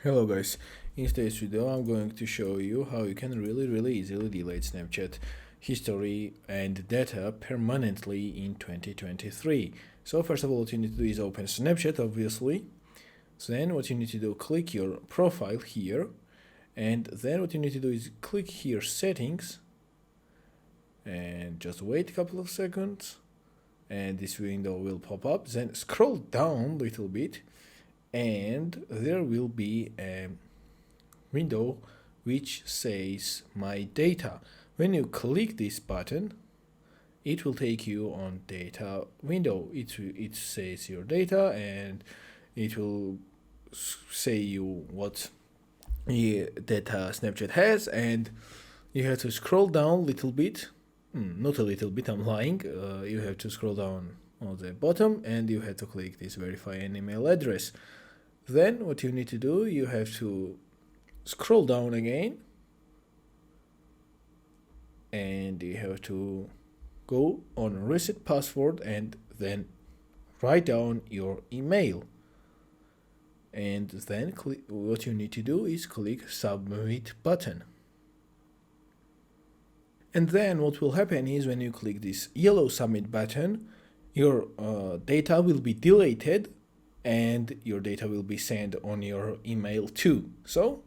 Hello guys, in today's video I'm going to show you how you can really easily delete Snapchat history and data permanently in 2023. So first of all, what you need to do is open Snapchat, obviously. So then what you need to do, click your profile here, and then what you need to do is click here settings and just wait a couple of seconds and this window will pop up. Then scroll down a little bit and there will be a window which says my data. When you click this button, it will take you on data window. It says your data and it will say you what data Snapchat has, and you have to scroll down a little bit. Not a little bit, I'm lying. You have to scroll down on the bottom and you have to click this verify an email address. Then what you need to do, you have to scroll down again and you have to go on reset password and then write down your email. And then what you need to do is click submit button. And then what will happen is when you click this yellow submit button, your data will be deleted and your data will be sent on your email too. So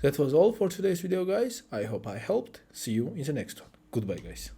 that was all for today's video, guys. I hope I helped. See you in the next one. Goodbye, guys.